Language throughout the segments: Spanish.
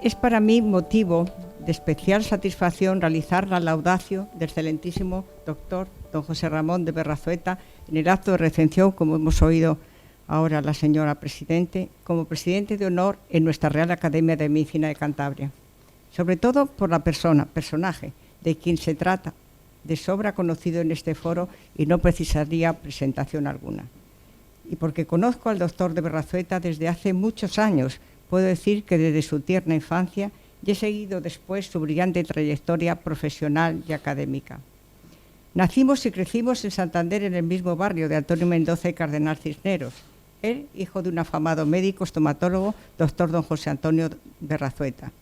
Es para mí motivo de especial satisfacción realizar la laudatio del excelentísimo doctor don José Ramón de Berrazueta en el acto de recepción, como hemos oído ahora la señora Presidente, como presidente de honor en nuestra Real Academia de Medicina de Cantabria. Sobre todo por la personaje de quien se trata, de sobra conocido en este foro y no precisaría presentación alguna. Y porque conozco al doctor de Berrazueta desde hace muchos años, puedo decir que desde su tierna infancia y he seguido después su brillante trayectoria profesional y académica. Nacimos y crecimos en Santander en el mismo barrio de Antonio Mendoza y Cardenal Cisneros. Él, hijo de un afamado médico estomatólogo, doctor don José Antonio Berrazueta.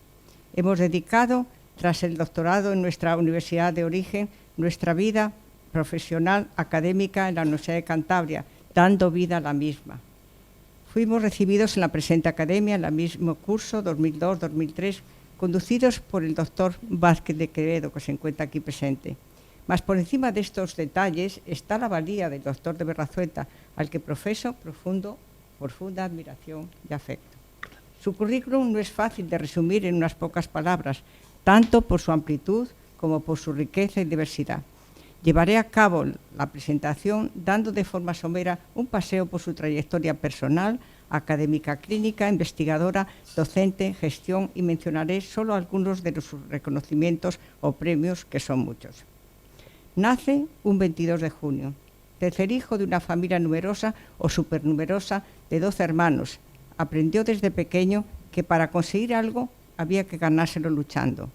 Hemos dedicado, tras el doctorado en nuestra universidad de origen, nuestra vida profesional académica en la Universidad de Cantabria, dando vida a la misma. Fuimos recibidos en la presente academia en el mismo curso 2002-2003, conducidos por el doctor Vázquez de Quevedo, que se encuentra aquí presente. Mas por encima de estos detalles está la valía del doctor de Berrazueta, al que profeso profunda admiración y afecto. Su currículum no es fácil de resumir en unas pocas palabras, tanto por su amplitud como por su riqueza y diversidad. Llevaré a cabo la presentación dando de forma somera un paseo por su trayectoria personal, académica, clínica, investigadora, docente, gestión y mencionaré solo algunos de sus reconocimientos o premios, que son muchos. Nace un 22 de junio, tercer hijo de una familia numerosa o supernumerosa de 12 hermanos. Aprendió desde pequeño que para conseguir algo había que ganárselo luchando.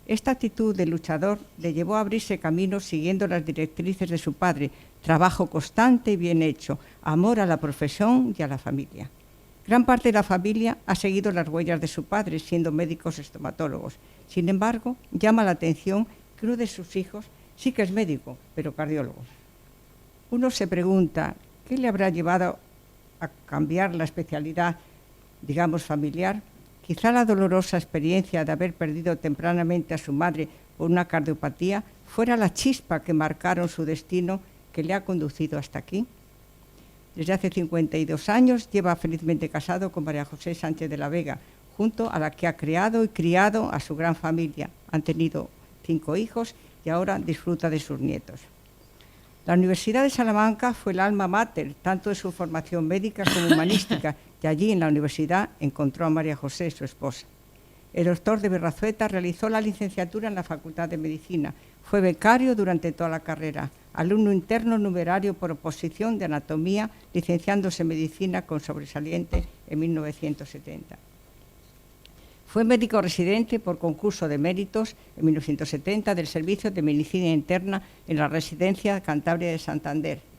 Esta actitud de luchador le llevó a abrirse camino siguiendo las directrices de su padre, trabajo constante y bien hecho, amor a la profesión y a la familia. Gran parte de la familia ha seguido las huellas de su padre, siendo médicos estomatólogos. Sin embargo, llama la atención que uno de sus hijos sí que es médico, pero cardiólogo. Uno se pregunta, ¿qué le habrá llevado a cambiar la especialidad, digamos, familiar? Quizá la dolorosa experiencia de haber perdido tempranamente a su madre por una cardiopatía fuera la chispa que marcaron su destino, que le ha conducido hasta aquí. Desde hace 52 años lleva felizmente casado con María José Sánchez de la Vega, junto a la que ha creado y criado a su gran familia. Han tenido 5 hijos y ahora disfruta de sus nietos. La Universidad de Salamanca fue el alma mater, tanto de su formación médica como humanística, y allí en la universidad encontró a María José, su esposa. El doctor de Berrazueta realizó la licenciatura en la Facultad de Medicina. Fue becario durante toda la carrera, alumno interno numerario por oposición de anatomía, licenciándose en medicina con sobresaliente en 1970. Fue médico residente por concurso de méritos en 1970 del Servicio de Medicina Interna en la Residencia Cantabria de Santander.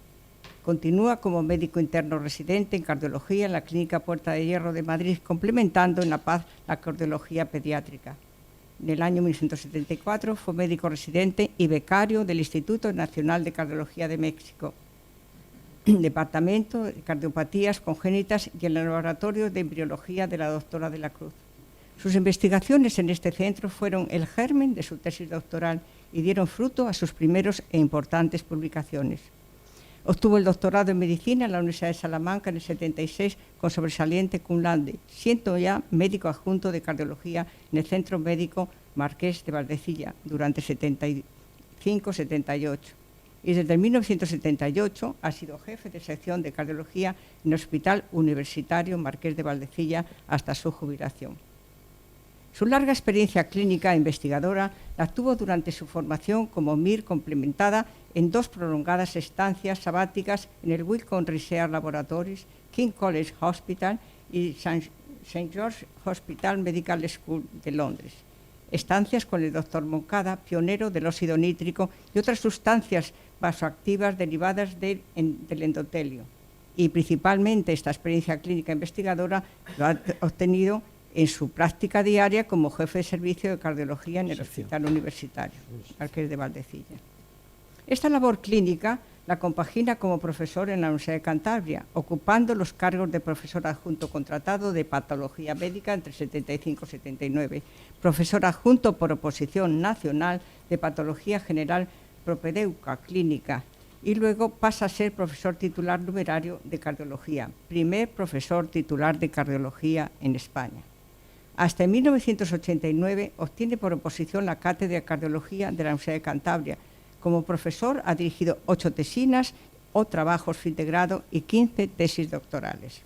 Continúa como médico interno residente en cardiología en la Clínica Puerta de Hierro de Madrid, complementando en La Paz la cardiología pediátrica. En el año 1974 fue médico residente y becario del Instituto Nacional de Cardiología de México, Departamento de Cardiopatías Congénitas y en el Laboratorio de Embriología de la doctora de la Cruz. Sus investigaciones en este centro fueron el germen de su tesis doctoral y dieron fruto a sus primeros e importantes publicaciones. Obtuvo el doctorado en medicina en la Universidad de Salamanca en el 76 con sobresaliente cum laude, siendo ya médico adjunto de cardiología en el Centro Médico Marqués de Valdecilla durante 75-78. Y desde 1978 ha sido jefe de sección de cardiología en el Hospital Universitario Marqués de Valdecilla hasta su jubilación. Su larga experiencia clínica e investigadora la tuvo durante su formación como MIR, complementada en 2 prolongadas estancias sabáticas en el Wellcome Research Laboratories, King College Hospital y St. George's Hospital Medical School de Londres. Estancias con el doctor Moncada, pionero del óxido nítrico y otras sustancias vasoactivas derivadas del endotelio. Y principalmente esta experiencia clínica investigadora lo ha obtenido en su práctica diaria como jefe de servicio de cardiología en el Hospital Universitario, Marqués de Valdecilla. Esta labor clínica la compagina como profesor en la Universidad de Cantabria, ocupando los cargos de profesor adjunto contratado de patología médica entre 75 y 79, profesor adjunto por oposición nacional de patología general propedéuca clínica y luego pasa a ser profesor titular numerario de cardiología, primer profesor titular de cardiología en España. Hasta en 1989 obtiene por oposición la cátedra de cardiología de la Universidad de Cantabria. Como profesor ha dirigido 8 tesinas o trabajos fin de grado y 15 tesis doctorales.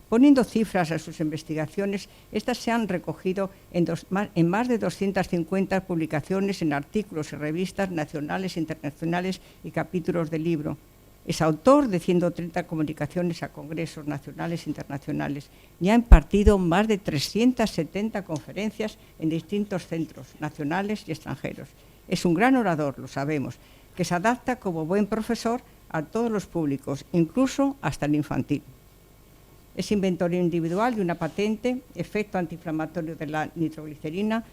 Poniendo cifras a sus investigaciones, estas se han recogido en más de 250 publicaciones en artículos y revistas nacionales, internacionales y capítulos de libro. Es autor de 130 comunicaciones a congresos nacionales e internacionales y ha impartido más de 370 conferencias en distintos centros nacionales y extranjeros. Es un gran orador, lo sabemos, que se adapta como buen profesor a todos los públicos, incluso hasta el infantil. Es inventor individual de una patente, efecto antiinflamatorio de la nitroglicerina,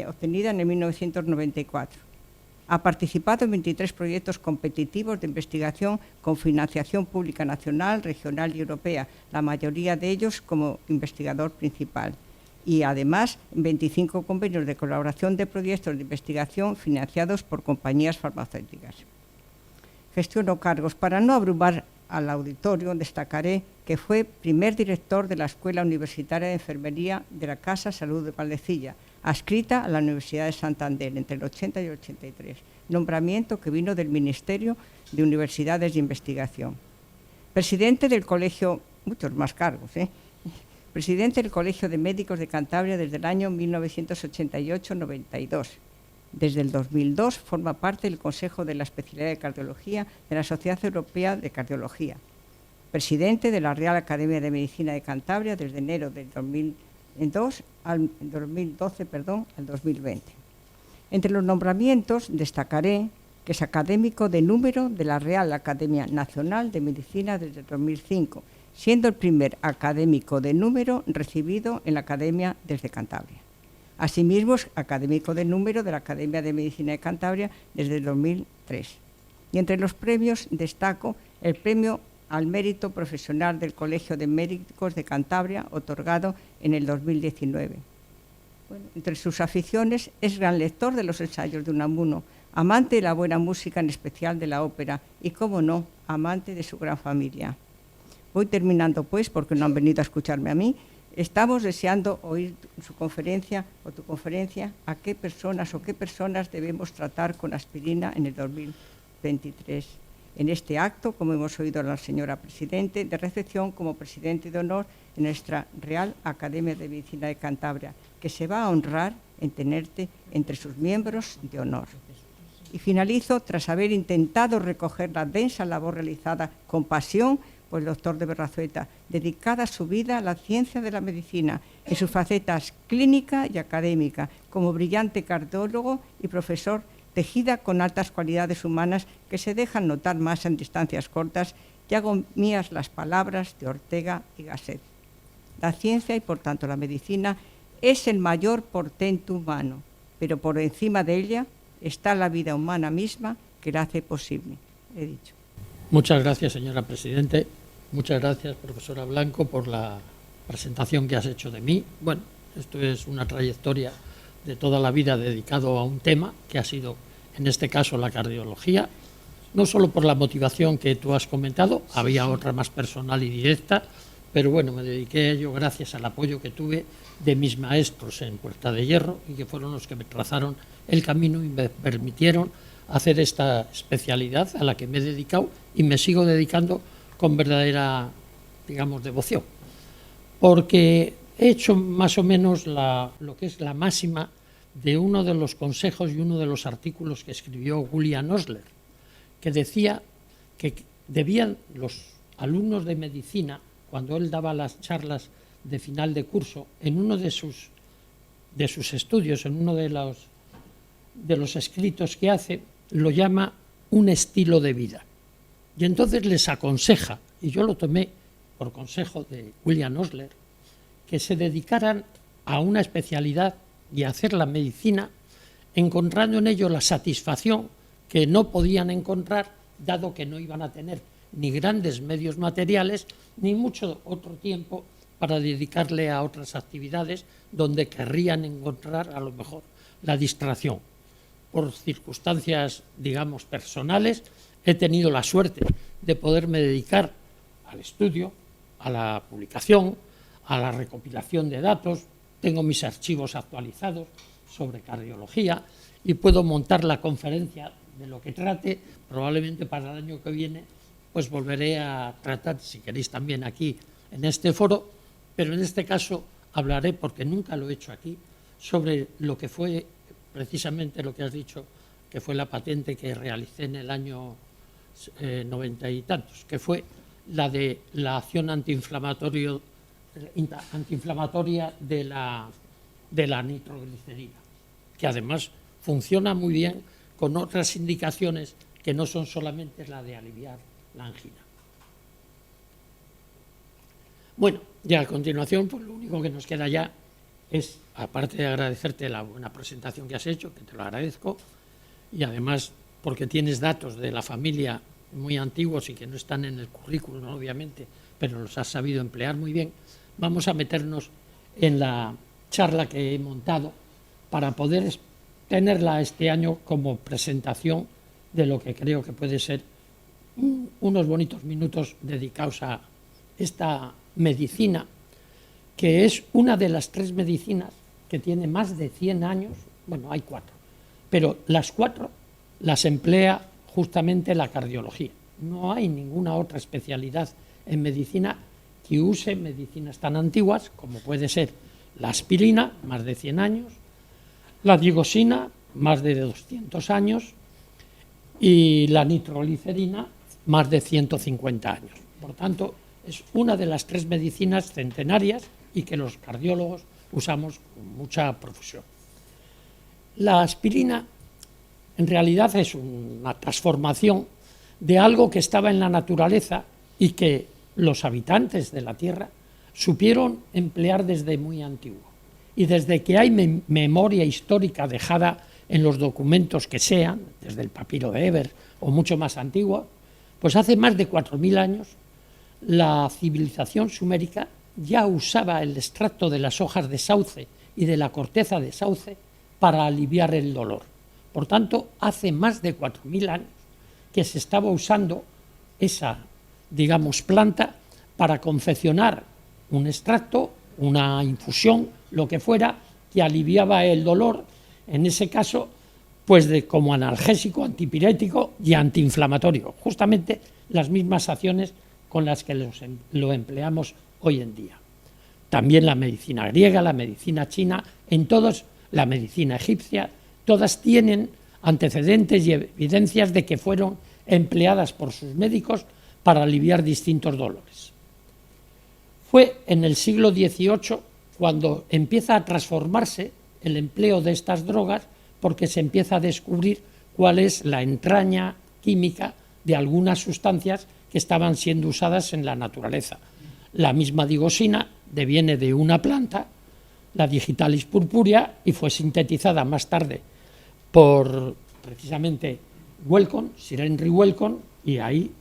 obtenida en el 1994. Ha participado en 23 proyectos competitivos de investigación con financiación pública nacional, regional y europea, la mayoría de ellos como investigador principal. Y además, 25 convenios de colaboración de proyectos de investigación financiados por compañías farmacéuticas. Gestiono cargos. Para no abrumar al auditorio, destacaré que fue primer director de la Escuela Universitaria de Enfermería de la Casa Salud de Valdecilla, adscrita a la Universidad de Santander entre el 80 y el 83, nombramiento que vino del Ministerio de Universidades de Investigación. Presidente del Colegio, muchos más cargos, presidente del Colegio de Médicos de Cantabria desde el año 1988-92. Desde el 2002 forma parte del Consejo de la Especialidad de Cardiología de la Sociedad Europea de Cardiología. Presidente de la Real Academia de Medicina de Cantabria desde enero del 2012 al 2020. Entre los nombramientos destacaré que es académico de número de la Real Academia Nacional de Medicina desde el 2005, siendo el primer académico de número recibido en la Academia desde Cantabria. Asimismo, es académico de número de la Academia de Medicina de Cantabria desde el 2003. Y entre los premios destaco el Premio al Mérito Profesional del Colegio de Médicos de Cantabria, otorgado en el 2019. Bueno, entre sus aficiones es gran lector de los ensayos de Unamuno, amante de la buena música, en especial de la ópera, y, cómo no, amante de su gran familia. Voy terminando, pues, porque no han venido a escucharme a mí. Estamos deseando oír su conferencia o tu conferencia a qué personas debemos tratar con aspirina en el 2023. En este acto, como hemos oído a la señora Presidente, de recepción como Presidente de Honor en nuestra Real Academia de Medicina de Cantabria, que se va a honrar en tenerte entre sus miembros de honor. Y finalizo tras haber intentado recoger la densa labor realizada con pasión por el doctor de Berrazueta, dedicada su vida a la ciencia de la medicina, en sus facetas clínica y académica, como brillante cardiólogo y profesor, tejida con altas cualidades humanas que se dejan notar más en distancias cortas, y hago mías las palabras de Ortega y Gasset. La ciencia y, por tanto, la medicina es el mayor portento humano, pero por encima de ella está la vida humana misma que la hace posible. He dicho. Muchas gracias, señora Presidente. Muchas gracias, profesora Blanco, por la presentación que has hecho de mí. Bueno, esto es una trayectoria de toda la vida dedicado a un tema que ha sido, en este caso, la cardiología, no solo por la motivación que tú has comentado, había otra más personal y directa, pero bueno, me dediqué a ello gracias al apoyo que tuve de mis maestros en Puerta de Hierro, y que fueron los que me trazaron el camino y me permitieron hacer esta especialidad a la que me he dedicado y me sigo dedicando con verdadera, digamos, devoción, porque he hecho más o menos lo que es la máxima de uno de los consejos y uno de los artículos que escribió William Osler, que decía que debían los alumnos de medicina, cuando él daba las charlas de final de curso, en uno de sus estudios, en uno de los escritos que hace, lo llama un estilo de vida. Y entonces les aconseja, y yo lo tomé por consejo de William Osler, que se dedicaran a una especialidad y a hacer la medicina, encontrando en ello la satisfacción que no podían encontrar, dado que no iban a tener ni grandes medios materiales, ni mucho otro tiempo para dedicarle a otras actividades donde querrían encontrar a lo mejor la distracción. Por circunstancias, digamos, personales, he tenido la suerte de poderme dedicar al estudio, a la publicación, a la recopilación de datos, tengo mis archivos actualizados sobre cardiología y puedo montar la conferencia de lo que trate. Probablemente para el año que viene pues volveré a tratar, si queréis también aquí en este foro, pero en este caso hablaré, porque nunca lo he hecho aquí, sobre lo que fue precisamente lo que has dicho, que fue la patente que realicé en el año 90 y tantos, que fue la de la acción antiinflamatoria de la nitroglicerina, que además funciona muy bien con otras indicaciones que no son solamente la de aliviar la angina. Bueno, ya a continuación, pues lo único que nos queda ya es, aparte de agradecerte la buena presentación que has hecho, que te lo agradezco, y además porque tienes datos de la familia muy antiguos y que no están en el currículum, obviamente, pero los has sabido emplear muy bien, vamos a meternos en la charla que he montado para poder tenerla este año como presentación de lo que creo que puede ser unos bonitos minutos dedicados a esta medicina, que es una de las 3 medicinas que tiene más de 100 años, bueno, hay 4, pero las 4 las emplea justamente la cardiología. No hay ninguna otra especialidad en medicina que use medicinas tan antiguas como puede ser la aspirina, más de 100 años, la digoxina, más de 200 años, y la nitroglicerina, más de 150 años. Por tanto, es una de las 3 medicinas centenarias y que los cardiólogos usamos con mucha profusión. La aspirina en realidad es una transformación de algo que estaba en la naturaleza y que los habitantes de la Tierra supieron emplear desde muy antiguo. Y desde que hay memoria histórica dejada en los documentos que sean, desde el papiro de Eber o mucho más antiguo, pues hace más de 4.000 años la civilización sumérica ya usaba el extracto de las hojas de sauce y de la corteza de sauce para aliviar el dolor. Por tanto, hace más de 4.000 años que se estaba usando esa, digamos, planta para confeccionar un extracto, una infusión, lo que fuera, que aliviaba el dolor, en ese caso, pues como analgésico, antipirético y antiinflamatorio, justamente las mismas acciones con las que lo empleamos hoy en día. También la medicina griega, la medicina china, en todos, la medicina egipcia, todas tienen antecedentes y evidencias de que fueron empleadas por sus médicos para aliviar distintos dolores. Fue en el siglo XVIII cuando empieza a transformarse el empleo de estas drogas, porque se empieza a descubrir cuál es la entraña química de algunas sustancias que estaban siendo usadas en la naturaleza. La misma digoxina deviene de una planta, la Digitalis purpurea, y fue sintetizada más tarde por precisamente Wellcome, Sir Henry Wellcome, y ahí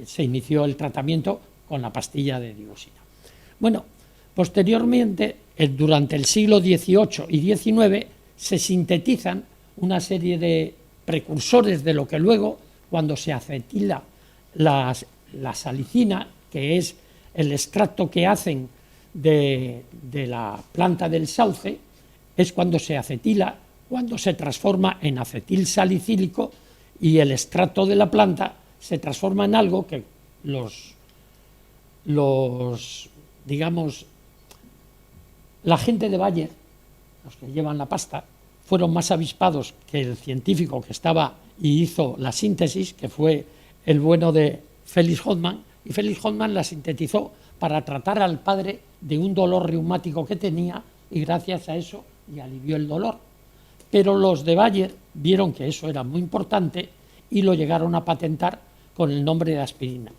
se inició el tratamiento con la pastilla de digoxina. Bueno, posteriormente, durante el siglo XVIII y XIX, se sintetizan una serie de precursores de lo que luego, cuando se acetila la salicina, que es el extracto que hacen de la planta del sauce, es cuando se acetila, cuando se transforma en acetil salicílico, y el extracto de la planta se transforma en algo que digamos, la gente de Bayer, los que llevan la pasta, fueron más avispados que el científico que estaba y hizo la síntesis, que fue el bueno de Felix Hoffmann, y Felix Hoffmann la sintetizó para tratar al padre de un dolor reumático que tenía, y gracias a eso le alivió el dolor. Pero los de Bayer vieron que eso era muy importante y lo llegaron a patentar con el nombre de aspirina.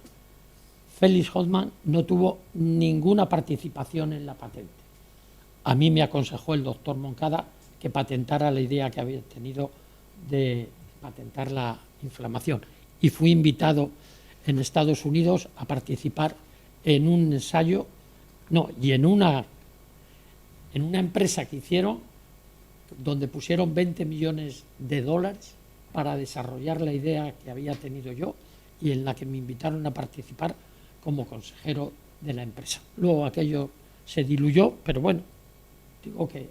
Felix Hoffmann no tuvo ninguna participación en la patente. A mí me aconsejó el doctor Moncada que patentara la idea que había tenido de patentar la inflamación, y fui invitado en Estados Unidos a participar en un ensayo, y en una empresa que hicieron, donde pusieron $20 millones para desarrollar la idea que había tenido yo, y en la que me invitaron a participar como consejero de la empresa. Luego aquello se diluyó, pero bueno, Digo que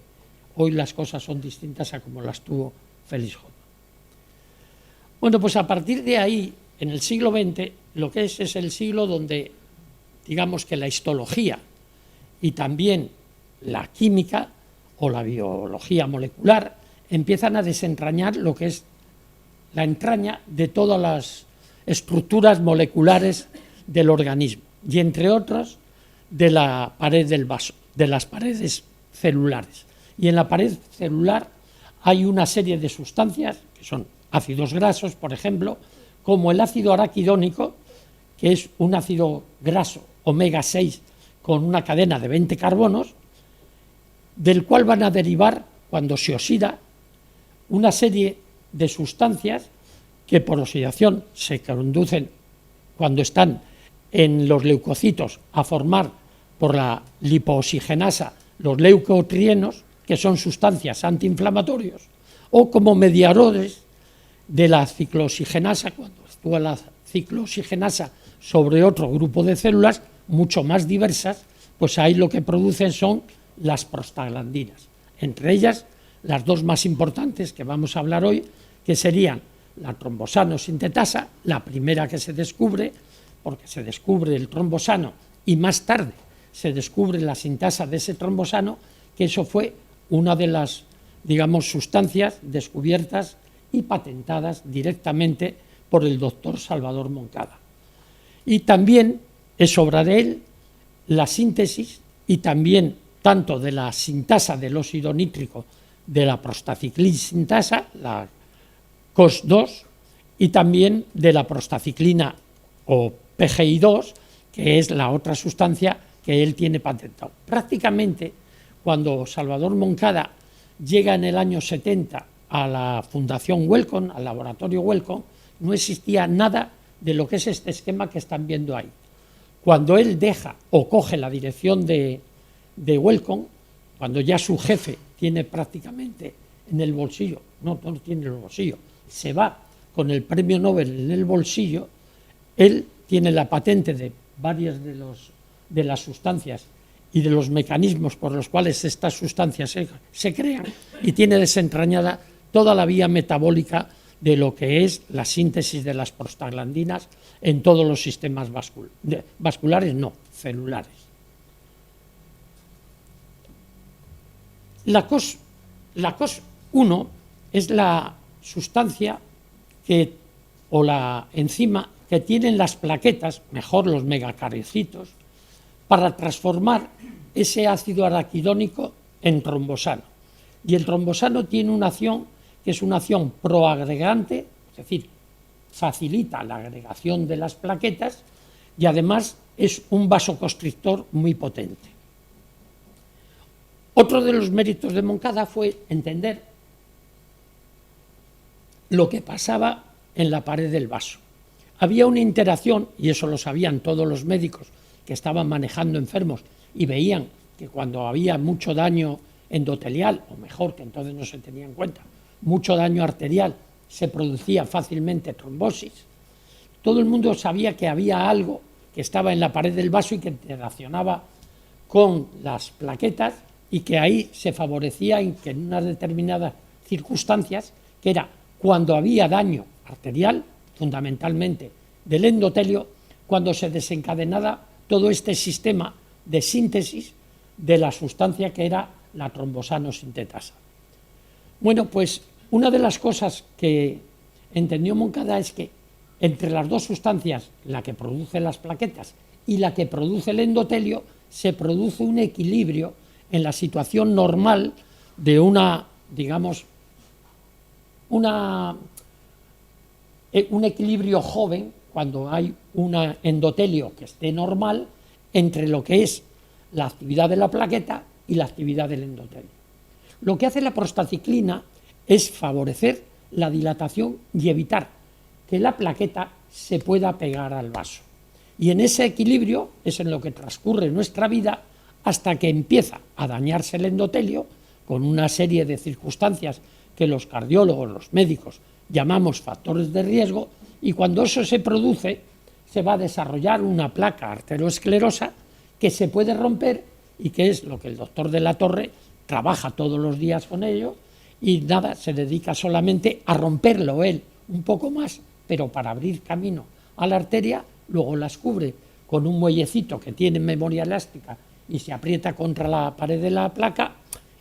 hoy las cosas son distintas a como las tuvo Félix Hoffmann. Bueno, pues a partir de ahí, en el siglo XX, lo que es el siglo donde, digamos que la histología y también la química o la biología molecular empiezan a desentrañar lo que es la entraña de todas las estructuras moleculares del organismo, y entre otros de la pared del vaso, de las paredes celulares. Y en la pared celular hay una serie de sustancias que son ácidos grasos, por ejemplo, como el ácido araquidónico, que es un ácido graso omega 6 con una cadena de 20 carbonos, del cual van a derivar, cuando se oxida, una serie de sustancias que por oxidación se conducen, cuando están en los leucocitos, a formar por la lipooxigenasa los leucotrienos, que son sustancias antiinflamatorios, o como mediadores de la ciclooxigenasa, cuando actúa la ciclooxigenasa sobre otro grupo de células mucho más diversas, pues ahí lo que producen son las prostaglandinas, entre ellas las dos más importantes que vamos a hablar hoy, que serían la trombosano sintetasa, la primera que se descubre, porque se descubre el trombosano y más tarde se descubre la sintasa de ese trombosano, que eso fue una de las, digamos, sustancias descubiertas y patentadas directamente por el doctor Salvador Moncada. Y también es obra de él la síntesis y también tanto de la sintasa del óxido nítrico de la prostaciclina sintasa, la COS2, y también de la prostaciclina o PGI2, que es la otra sustancia que él tiene patentado. Prácticamente, cuando Salvador Moncada llega en el año 70 a la Fundación Wellcome, al laboratorio Wellcome, no existía nada de lo que es este esquema que están viendo ahí. Cuando él deja o coge la dirección de Wellcome, cuando ya su jefe tiene prácticamente en el bolsillo, no tiene en el bolsillo, se va con el premio Nobel en el bolsillo, él tiene la patente de varias de las sustancias y de los mecanismos por los cuales estas sustancias se crean, y tiene desentrañada toda la vía metabólica de lo que es la síntesis de las prostaglandinas en todos los sistemas vasculares, no, celulares. La COS1 es la sustancia o la enzima que tienen las plaquetas, mejor los megacariocitos, para transformar ese ácido araquidónico en trombosano. Y el trombosano tiene una acción que es una acción proagregante, es decir, facilita la agregación de las plaquetas, y además es un vasoconstrictor muy potente. Otro de los méritos de Moncada fue entender lo que pasaba en la pared del vaso. Había una interacción, y eso lo sabían todos los médicos que estaban manejando enfermos y veían que cuando había mucho daño endotelial, o mejor, que entonces no se tenía en cuenta, mucho daño arterial, se producía fácilmente trombosis. Todo el mundo sabía que había algo que estaba en la pared del vaso y que interaccionaba con las plaquetas, y que ahí se favorecía en unas determinadas circunstancias, que era cuando había daño arterial, fundamentalmente del endotelio, cuando se desencadenaba todo este sistema de síntesis de la sustancia que era la trombosano sintetasa. Bueno, pues una de las cosas que entendió Moncada es que entre las dos sustancias, la que produce las plaquetas y la que produce el endotelio, se produce un equilibrio en la situación normal de una, digamos, un equilibrio joven, cuando hay un endotelio que esté normal, entre lo que es la actividad de la plaqueta y la actividad del endotelio. Lo que hace la prostaciclina es favorecer la dilatación y evitar que la plaqueta se pueda pegar al vaso. Y en ese equilibrio es en lo que transcurre nuestra vida, hasta que empieza a dañarse el endotelio con una serie de circunstancias que los cardiólogos, los médicos, llamamos factores de riesgo, y cuando eso se produce, se va a desarrollar una placa arteriosclerosa que se puede romper, y que es lo que el doctor de la Torre trabaja todos los días con ello y nada, se dedica solamente a romperlo él un poco más, pero para abrir camino a la arteria, luego las cubre con un muellecito que tiene memoria elástica y se aprieta contra la pared de la placa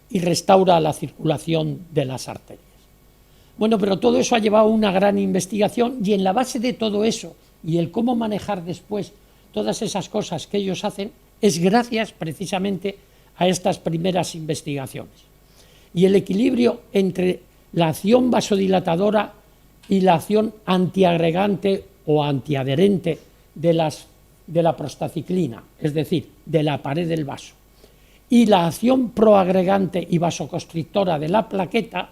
y restaura la circulación de las arterias. Bueno, pero todo eso ha llevado a una gran investigación y en la base de todo eso y el cómo manejar después todas esas cosas que ellos hacen es gracias precisamente a estas primeras investigaciones. Y el equilibrio entre la acción vasodilatadora y la acción antiagregante o antiadherente de la prostaciclina, es decir, de la pared del vaso, y la acción proagregante y vasoconstrictora de la plaqueta,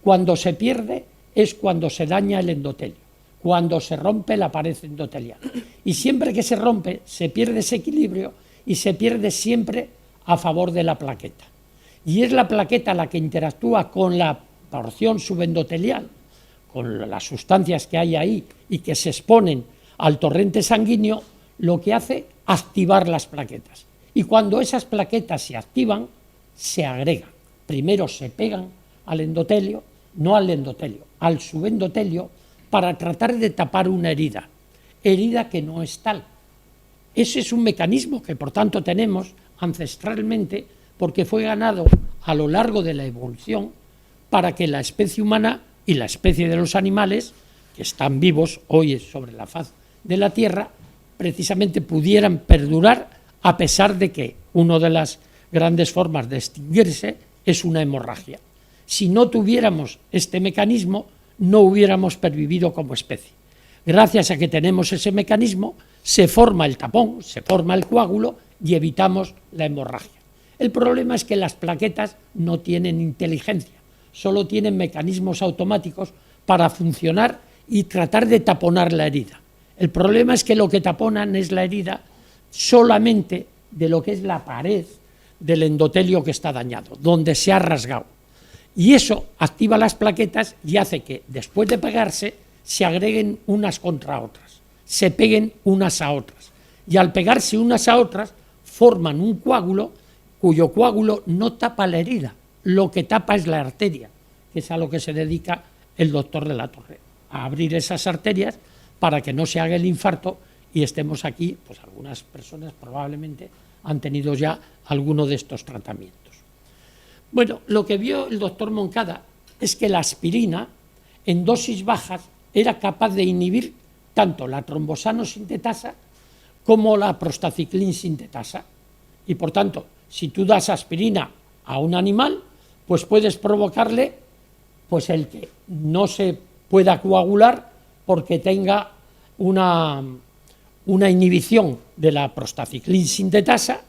cuando se pierde es cuando se daña el endotelio, cuando se rompe la pared endotelial. Y siempre que se rompe, se pierde ese equilibrio y se pierde siempre a favor de la plaqueta. Y es la plaqueta la que interactúa con la porción subendotelial, con las sustancias que hay ahí y que se exponen al torrente sanguíneo, lo que hace activar las plaquetas. Y cuando esas plaquetas se activan, se agregan. Primero se pegan al endotelio, no al endotelio, al subendotelio, para tratar de tapar una herida que no es tal. Ese es un mecanismo que por tanto tenemos ancestralmente porque fue ganado a lo largo de la evolución para que la especie humana y la especie de los animales que están vivos hoy sobre la faz de la Tierra precisamente pudieran perdurar a pesar de que una de las grandes formas de extinguirse es una hemorragia. Si no tuviéramos este mecanismo, no hubiéramos pervivido como especie. Gracias a que tenemos ese mecanismo, se forma el tapón, se forma el coágulo y evitamos la hemorragia. El problema es que las plaquetas no tienen inteligencia, solo tienen mecanismos automáticos para funcionar y tratar de taponar la herida. El problema es que lo que taponan es la herida solamente de lo que es la pared del endotelio que está dañado, donde se ha rasgado. Y eso activa las plaquetas y hace que después de pegarse se agreguen unas contra otras, se peguen unas a otras. Y al pegarse unas a otras forman un coágulo cuyo coágulo no tapa la herida, lo que tapa es la arteria, que es a lo que se dedica el doctor de la Torre, a abrir esas arterias para que no se haga el infarto y estemos aquí, pues algunas personas probablemente han tenido ya alguno de estos tratamientos. Bueno, lo que vio el doctor Moncada es que la aspirina en dosis bajas era capaz de inhibir tanto la trombosano sintetasa como la prostaciclin sintetasa. Y por tanto, si tú das aspirina a un animal, pues puedes provocarle pues el que no se pueda coagular porque tenga una inhibición de la prostaciclin sintetasa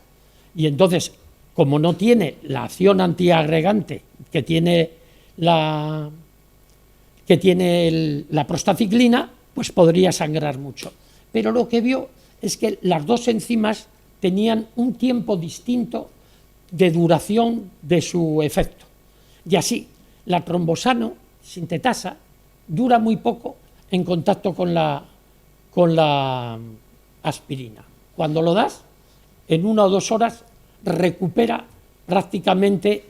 y entonces, como no tiene la acción antiagregante que tiene la prostaciclina, pues podría sangrar mucho. Pero lo que vio es que las dos enzimas tenían un tiempo distinto de duración de su efecto. Y así, la trombosano sintetasa dura muy poco en contacto con la aspirina. Cuando lo das, en 1 o 2 horas recupera prácticamente,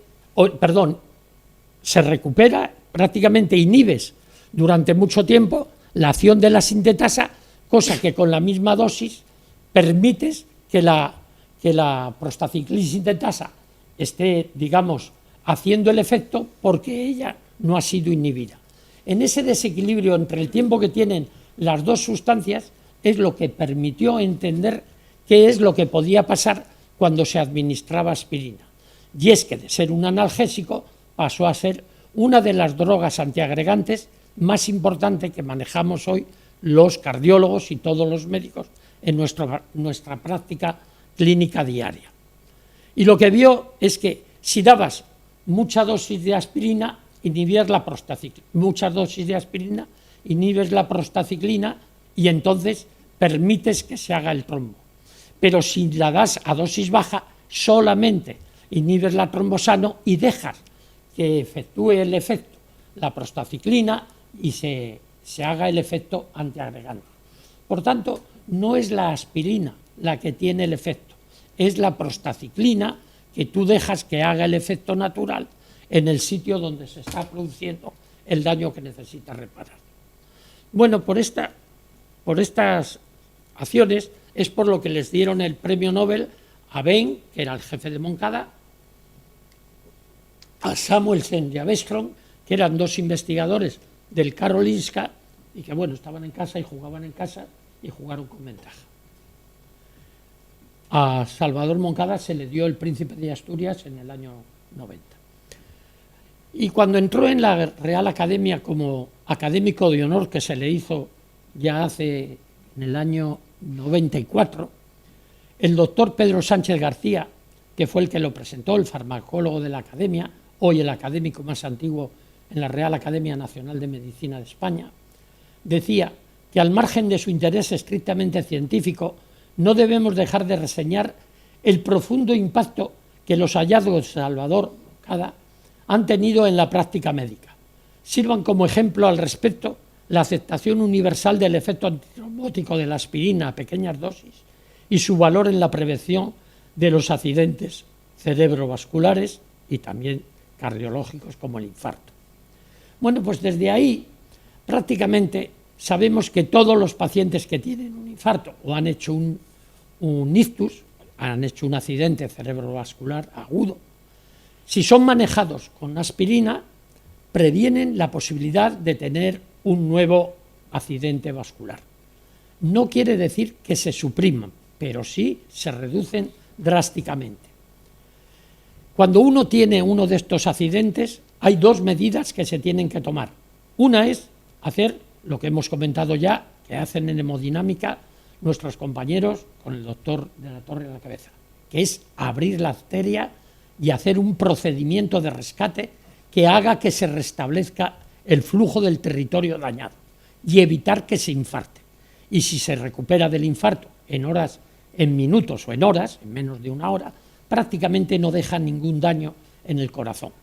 se recupera, prácticamente inhibes durante mucho tiempo la acción de la sintetasa, cosa que con la misma dosis permites que la prostaciclin sintetasa esté, digamos, haciendo el efecto porque ella no ha sido inhibida. En ese desequilibrio entre el tiempo que tienen las dos sustancias es lo que permitió entender qué es lo que podía pasar cuando se administraba aspirina. Y es que de ser un analgésico pasó a ser una de las drogas antiagregantes más importantes que manejamos hoy los cardiólogos y todos los médicos en nuestra práctica clínica diaria. Y lo que vio es que si dabas mucha dosis de aspirina, inhibías la prostaciclina, muchas dosis de aspirina, inhibes la prostaciclina y entonces permites que se haga el trombo. Pero si la das a dosis baja, solamente inhibes la trombosano y dejas que efectúe el efecto la prostaciclina y se haga el efecto antiagregante. Por tanto, no es la aspirina la que tiene el efecto, es la prostaciclina que tú dejas que haga el efecto natural en el sitio donde se está produciendo el daño que necesita reparar. Bueno, por estas acciones es por lo que les dieron el premio Nobel a Bain, que era el jefe de Moncada, a Samuelson y a Westrom, que eran dos investigadores del Karolinska y que, bueno, estaban en casa y jugaban en casa y jugaron con ventaja. A Salvador Moncada se le dio el Príncipe de Asturias en el año 90. Y cuando entró en la Real Academia como académico de honor, que se le hizo ya en el año 94, el doctor Pedro Sánchez García, que fue el que lo presentó, el farmacólogo de la Academia, hoy el académico más antiguo en la Real Academia Nacional de Medicina de España, decía que al margen de su interés estrictamente científico, no debemos dejar de reseñar el profundo impacto que los hallazgos de Salvador Moncada han tenido en la práctica médica. Sirvan como ejemplo al respecto la aceptación universal del efecto antitrombótico de la aspirina a pequeñas dosis y su valor en la prevención de los accidentes cerebrovasculares y también cardiológicos como el infarto. Bueno, pues desde ahí prácticamente sabemos que todos los pacientes que tienen un infarto o han hecho un ictus, han hecho un accidente cerebrovascular agudo, si son manejados con aspirina, previenen la posibilidad de tener un nuevo accidente vascular. No quiere decir que se supriman, pero sí se reducen drásticamente. Cuando uno tiene uno de estos accidentes, hay dos medidas que se tienen que tomar. Una es hacer lo que hemos comentado ya, que hacen en hemodinámica nuestros compañeros con el doctor de la Torre a la cabeza, que es abrir la arteria y hacer un procedimiento de rescate que haga que se restablezca el flujo del territorio dañado y evitar que se infarte. Y si se recupera del infarto en horas, en minutos o en horas, en menos de una hora, prácticamente no deja ningún daño en el corazón.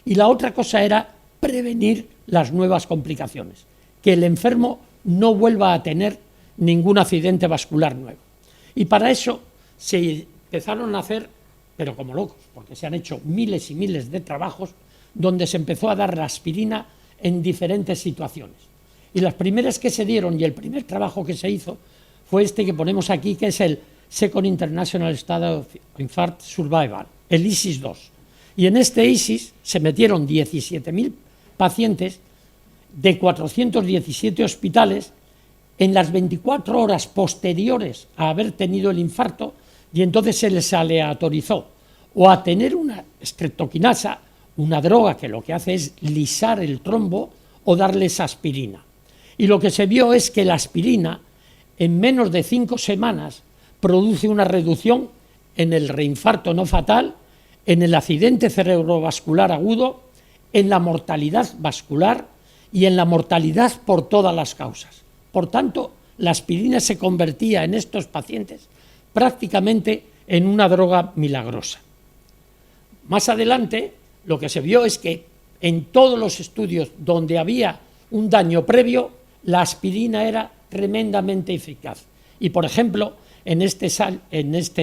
Y la otra cosa era prevenir las nuevas complicaciones, que el enfermo no vuelva a tener ningún accidente vascular nuevo. Y para eso se empezaron a hacer, pero como locos, porque se han hecho miles y miles de trabajos donde se empezó a dar la aspirina en diferentes situaciones. Y las primeras que se dieron y el primer trabajo que se hizo fue este que ponemos aquí, que es el Second International Study of Infarct Survival, el ISIS-2. Y en este ISIS se metieron 17.000 pacientes de 417 hospitales en las 24 horas posteriores a haber tenido el infarto, y entonces se les aleatorizó o a tener una streptokinasa, una droga que lo que hace es lisar el trombo, o darles aspirina. Y lo que se vio es que la aspirina en menos de 5 semanas produce una reducción en el reinfarto no fatal, en el accidente cerebrovascular agudo, en la mortalidad vascular y en la mortalidad por todas las causas. Por tanto, la aspirina se convertía en estos pacientes prácticamente en una droga milagrosa. Más adelante, lo que se vio es que en todos los estudios donde había un daño previo, la aspirina era tremendamente eficaz. Y, por ejemplo, en este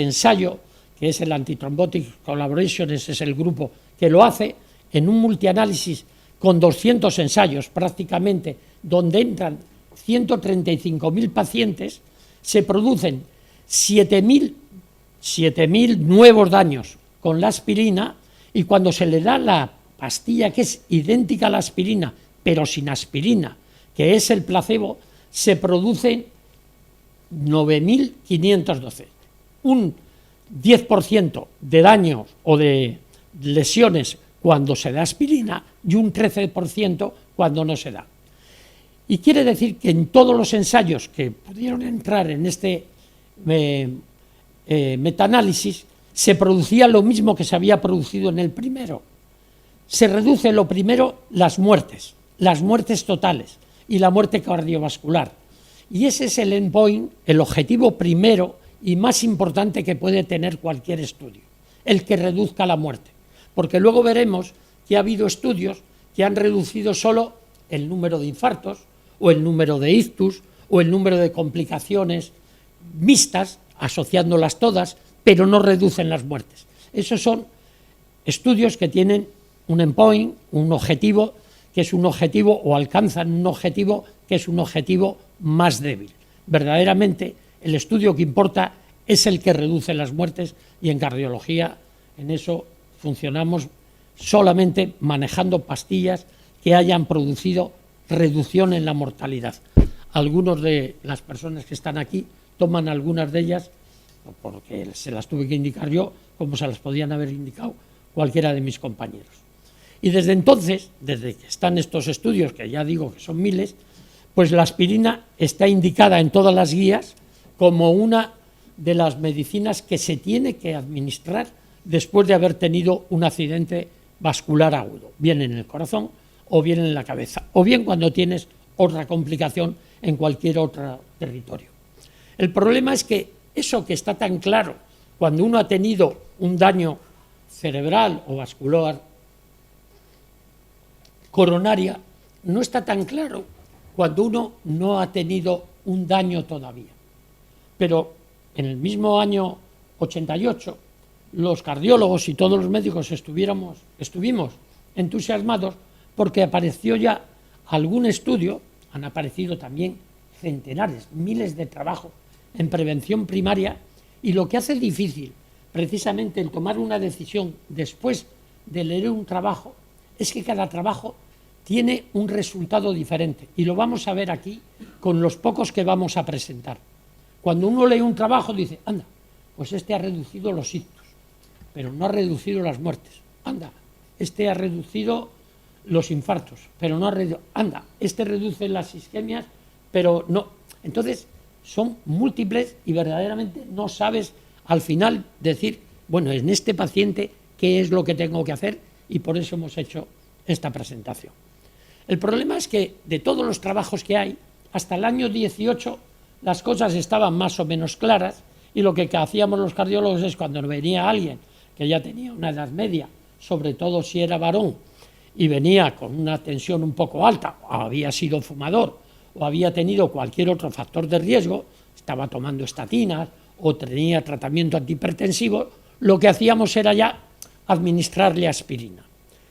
ensayo, que es el Antithrombotic Collaboration, ese es el grupo que lo hace, en un multianálisis con 200 ensayos prácticamente, donde entran 135.000 pacientes, se producen 7.000 nuevos daños con la aspirina, y cuando se le da la pastilla que es idéntica a la aspirina, pero sin aspirina, que es el placebo, se produce 9.512. Un 10% de daños o de lesiones cuando se da aspirina y un 13% cuando no se da. Y quiere decir que en todos los ensayos que pudieron entrar en este metaanálisis se producía lo mismo que se había producido en el primero. Se reduce lo primero las muertes totales y la muerte cardiovascular. Y ese es el endpoint, el objetivo primero y más importante que puede tener cualquier estudio, el que reduzca la muerte. Porque luego veremos que ha habido estudios que han reducido solo el número de infartos o el número de ictus o el número de complicaciones mixtas, asociándolas todas, pero no reducen las muertes. Esos son estudios que tienen un endpoint, un objetivo, que es un objetivo, o alcanzan un objetivo que es un objetivo más débil. Verdaderamente, el estudio que importa es el que reduce las muertes, y en cardiología, en eso funcionamos solamente manejando pastillas que hayan producido reducción en la mortalidad. Algunos de las personas que están aquí toman algunas de ellas, porque se las tuve que indicar yo, como se las podían haber indicado cualquiera de mis compañeros. Y desde entonces, desde que están estos estudios, que ya digo que son miles, pues la aspirina está indicada en todas las guías como una de las medicinas que se tiene que administrar después de haber tenido un accidente vascular agudo, bien en el corazón o bien en la cabeza, o bien cuando tienes otra complicación en cualquier otro territorio. El problema es que eso que está tan claro cuando uno ha tenido un daño cerebral o vascular coronaria, no está tan claro cuando uno no ha tenido un daño todavía. Pero en el mismo año 88, los cardiólogos y todos los médicos estuvimos entusiasmados porque apareció ya algún estudio, han aparecido también centenares, miles de trabajos en prevención primaria, y lo que hace difícil precisamente el tomar una decisión después de leer un trabajo es que cada trabajo tiene un resultado diferente, y lo vamos a ver aquí con los pocos que vamos a presentar. Cuando uno lee un trabajo dice, anda, pues este ha reducido los ictus, pero no ha reducido las muertes. Anda, este ha reducido los infartos, pero no ha reducido. Anda, este reduce las isquemias, pero no. Entonces, son múltiples y verdaderamente no sabes al final decir, bueno, en este paciente, ¿qué es lo que tengo que hacer? Y por eso hemos hecho esta presentación. El problema es que de todos los trabajos que hay, hasta el año 18 las cosas estaban más o menos claras, y lo que hacíamos los cardiólogos es cuando venía alguien que ya tenía una edad media, sobre todo si era varón, y venía con una tensión un poco alta, o había sido fumador, o había tenido cualquier otro factor de riesgo, estaba tomando estatinas o tenía tratamiento antihipertensivo, lo que hacíamos era ya administrarle aspirina.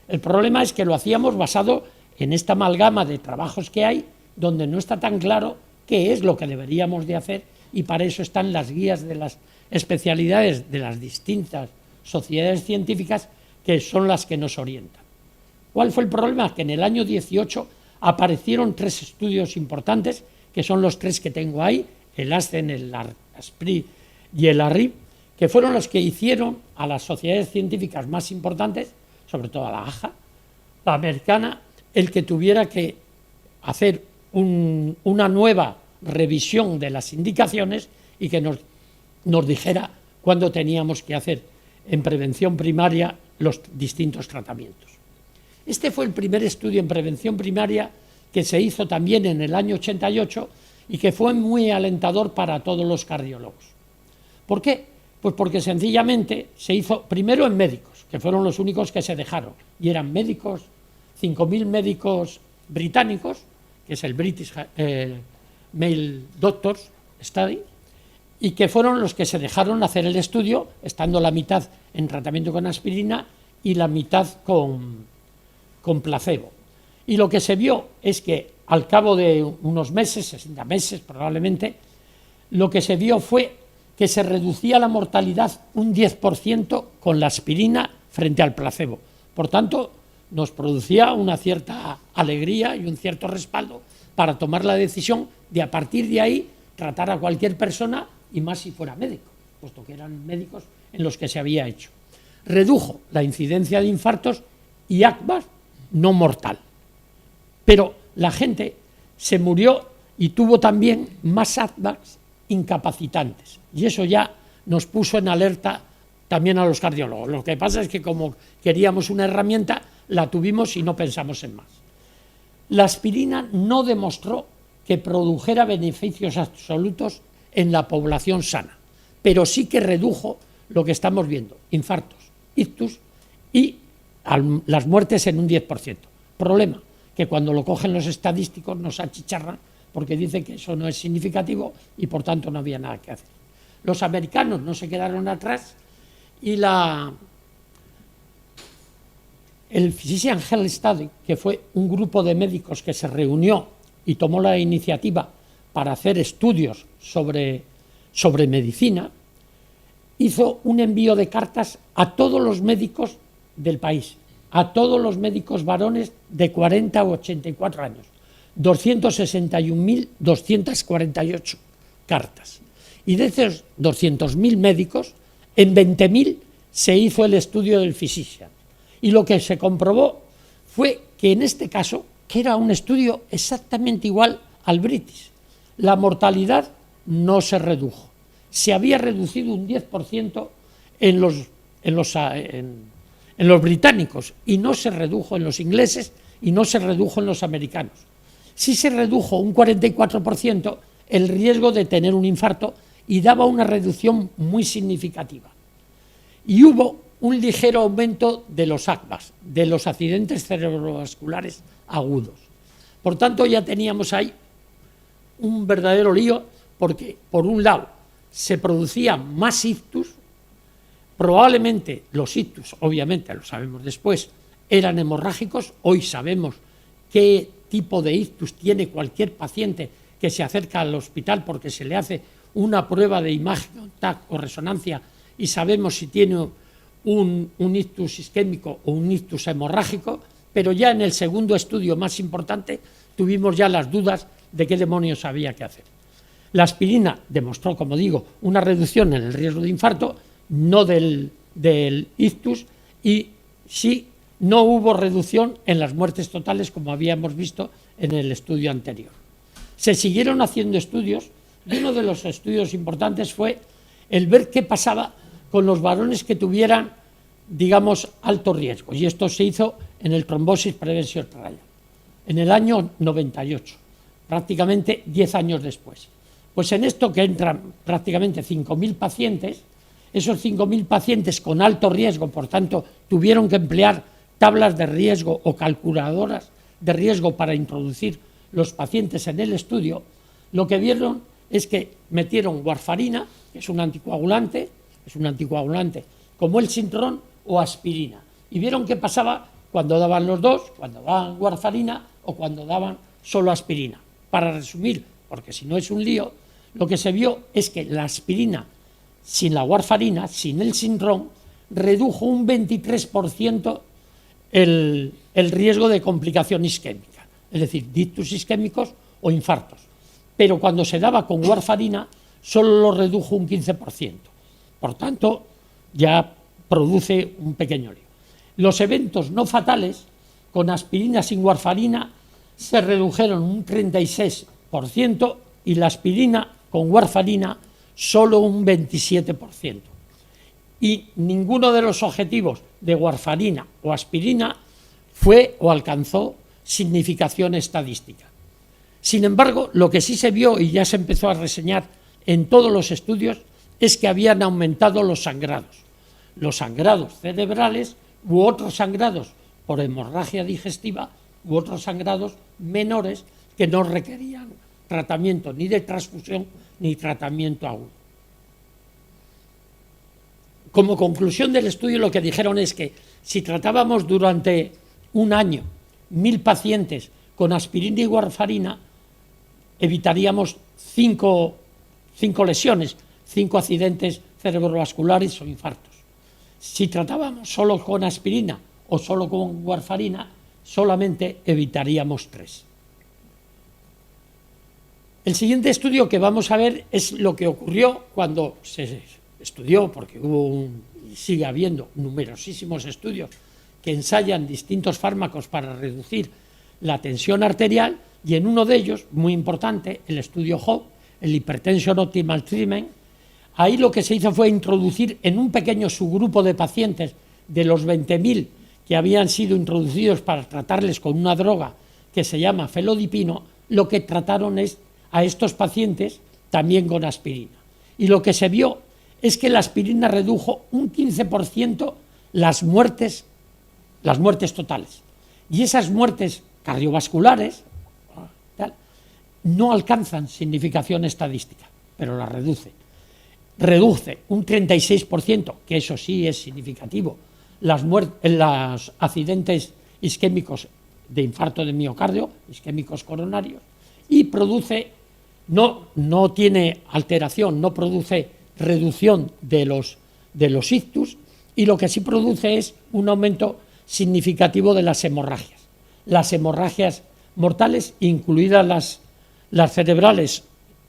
El problema es que lo hacíamos basado en esta amalgama de trabajos que hay, donde no está tan claro qué es lo que deberíamos de hacer, y para eso están las guías de las especialidades de las distintas sociedades científicas, que son las que nos orientan. ¿Cuál fue el problema? Que en el año 18 aparecieron 3 estudios importantes, que son los 3 que tengo ahí, el ASCEN, el ASPRI y el ARRIB, que fueron los que hicieron a las sociedades científicas más importantes, sobre todo a la AJA, la americana, el que tuviera que hacer una nueva revisión de las indicaciones y que nos dijera cuándo teníamos que hacer en prevención primaria los distintos tratamientos. Este fue el primer estudio en prevención primaria que se hizo también en el año 88 y que fue muy alentador para todos los cardiólogos. ¿Por qué? Pues porque sencillamente se hizo primero en médicos, que fueron los únicos que se dejaron, y eran médicos, 5.000 médicos británicos, que es el British Male Doctors Study, y que fueron los que se dejaron hacer el estudio, estando la mitad en tratamiento con aspirina y la mitad con placebo. Y lo que se vio es que al cabo de unos meses, 60 meses probablemente, lo que se vio fue que se reducía la mortalidad un 10% con la aspirina frente al placebo. Por tanto, nos producía una cierta alegría y un cierto respaldo para tomar la decisión de, a partir de ahí, tratar a cualquier persona, y más si fuera médico, puesto que eran médicos en los que se había hecho. Redujo la incidencia de infartos y ACVAS no mortal. Pero la gente se murió y tuvo también más ACVAS incapacitantes, y eso ya nos puso en alerta también a los cardiólogos. Lo que pasa es que como queríamos una herramienta, la tuvimos y no pensamos en más. La aspirina no demostró que produjera beneficios absolutos en la población sana, pero sí que redujo lo que estamos viendo, infartos, ictus y las muertes en un 10%. Problema, que cuando lo cogen los estadísticos nos achicharran porque dicen que eso no es significativo y por tanto no había nada que hacer. Los americanos no se quedaron atrás y la El Physician Health Study, que fue un grupo de médicos que se reunió y tomó la iniciativa para hacer estudios sobre medicina, hizo un envío de cartas a todos los médicos del país, a todos los médicos varones de 40 a 84 años, 261.248 cartas. Y de esos 200.000 médicos, en 20.000 se hizo el estudio del Physician. Y lo que se comprobó fue que en este caso, que era un estudio exactamente igual al British, la mortalidad no se redujo. Se había reducido un 10% en los británicos y no se redujo en los ingleses y no se redujo en los americanos. Sí se redujo un 44% el riesgo de tener un infarto y daba una reducción muy significativa. Y hubo un ligero aumento de los ACVAs, de los accidentes cerebrovasculares agudos. Por tanto, ya teníamos ahí un verdadero lío, porque, por un lado, se producían más ictus, probablemente los ictus, obviamente, lo sabemos después, eran hemorrágicos. Hoy sabemos qué tipo de ictus tiene cualquier paciente que se acerca al hospital porque se le hace una prueba de imagen, TAC o resonancia y sabemos si tiene un ictus isquémico o un ictus hemorrágico, pero ya en el segundo estudio más importante tuvimos ya las dudas de qué demonios había que hacer. La aspirina demostró, como digo, una reducción en el riesgo de infarto, no del ictus, y sí no hubo reducción en las muertes totales, como habíamos visto en el estudio anterior. Se siguieron haciendo estudios, y uno de los estudios importantes fue el ver qué pasaba con los varones que tuvieran, digamos, alto riesgo, y esto se hizo en el Thrombosis Prevention Trial, en el año 98, prácticamente 10 años después. Pues en esto que entran prácticamente 5.000 pacientes, esos 5.000 pacientes con alto riesgo, por tanto, tuvieron que emplear tablas de riesgo o calculadoras de riesgo para introducir los pacientes en el estudio. Lo que vieron es que metieron warfarina, que es un anticoagulante como el Synthron o aspirina, y vieron qué pasaba cuando daban los dos, cuando daban warfarina o cuando daban solo aspirina. Para resumir, porque si no es un lío, lo que se vio es que la aspirina sin la warfarina, sin el Synthron, redujo un 23% el riesgo de complicación isquémica, es decir, de ictus isquémicos o infartos. Pero cuando se daba con warfarina, solo lo redujo un 15%. Por tanto, ya produce un pequeño lío. Los eventos no fatales con aspirina sin warfarina se redujeron un 36% y la aspirina con warfarina solo un 27%. Y ninguno de los objetivos de warfarina o aspirina fue o alcanzó significación estadística. Sin embargo, lo que sí se vio y ya se empezó a reseñar en todos los estudios es que habían aumentado los sangrados cerebrales u otros sangrados por hemorragia digestiva u otros sangrados menores que no requerían tratamiento ni de transfusión ni tratamiento agudo. Como conclusión del estudio, lo que dijeron es que si tratábamos durante un año 1.000 pacientes con aspirina y warfarina, evitaríamos 5 lesiones, 5 accidentes cerebrovasculares o infartos. Si tratábamos solo con aspirina o solo con warfarina, solamente evitaríamos 3. El siguiente estudio que vamos a ver es lo que ocurrió cuando se estudió, porque hubo y sigue habiendo numerosísimos estudios que ensayan distintos fármacos para reducir la tensión arterial, y en uno de ellos, muy importante, el estudio HOPE, el Hypertension Optimal Treatment, ahí lo que se hizo fue introducir en un pequeño subgrupo de pacientes de los 20.000 que habían sido introducidos para tratarles con una droga que se llama felodipino, lo que trataron es a estos pacientes también con aspirina. Y lo que se vio es que la aspirina redujo un 15% las muertes totales. Y esas muertes cardiovasculares no alcanzan significación estadística, pero la reduce. Reduce un 36%, que eso sí es significativo, los accidentes isquémicos de infarto de miocardio, isquémicos coronarios, y produce, no tiene alteración, no produce reducción de los ictus, y lo que sí produce es un aumento significativo de las hemorragias. Las hemorragias mortales, incluidas las cerebrales,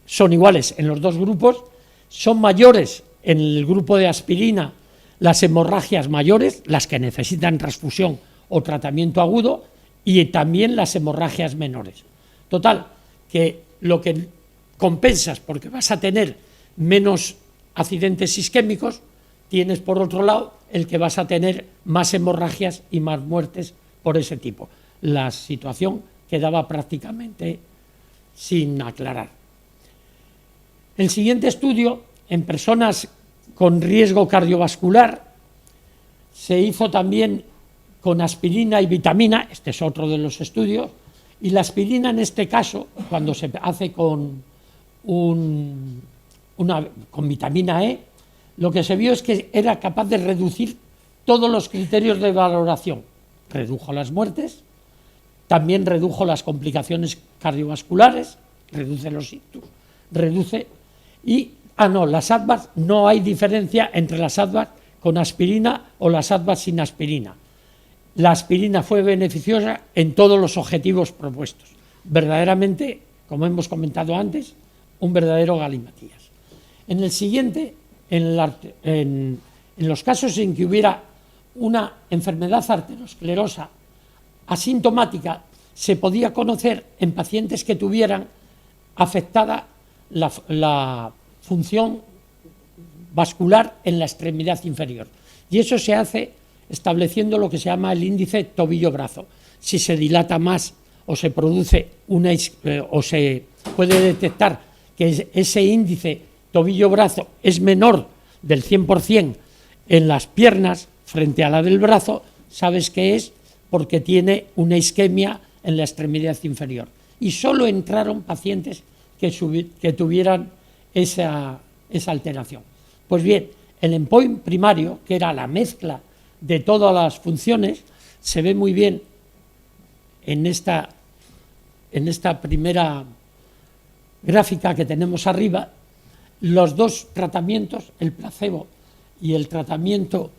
son iguales en los dos grupos, son mayores en el grupo de aspirina, las hemorragias mayores, las que necesitan transfusión o tratamiento agudo, y también las hemorragias menores. Total, que lo que compensas, porque vas a tener menos accidentes isquémicos, tienes por otro lado el que vas a tener más hemorragias y más muertes por ese tipo. La situación quedaba prácticamente sin aclarar. El siguiente estudio, en personas con riesgo cardiovascular, se hizo también con aspirina y vitamina, este es otro de los estudios, y la aspirina en este caso, cuando se hace con vitamina E, lo que se vio es que era capaz de reducir todos los criterios de valoración. Redujo las muertes, también redujo las complicaciones cardiovasculares, reduce los ictus, las ADVARs, no hay diferencia entre las ADVARs con aspirina o las ADVARs sin aspirina. La aspirina fue beneficiosa en todos los objetivos propuestos. Verdaderamente, como hemos comentado antes, un verdadero galimatías. En el siguiente, en los casos en que hubiera una enfermedad arteriosclerosa asintomática, se podía conocer en pacientes que tuvieran afectada la función vascular en la extremidad inferior. Y eso se hace estableciendo lo que se llama el índice tobillo-brazo. Si se dilata más o se produce o se puede detectar que ese índice tobillo-brazo es menor del 100% en las piernas frente a la del brazo, sabes que es porque tiene una isquemia en la extremidad inferior. Y solo entraron pacientes que tuvieran esa alteración. Pues bien, el endpoint primario, que era la mezcla de todas las funciones, se ve muy bien en esta primera gráfica que tenemos arriba. Los dos tratamientos, el placebo y el tratamiento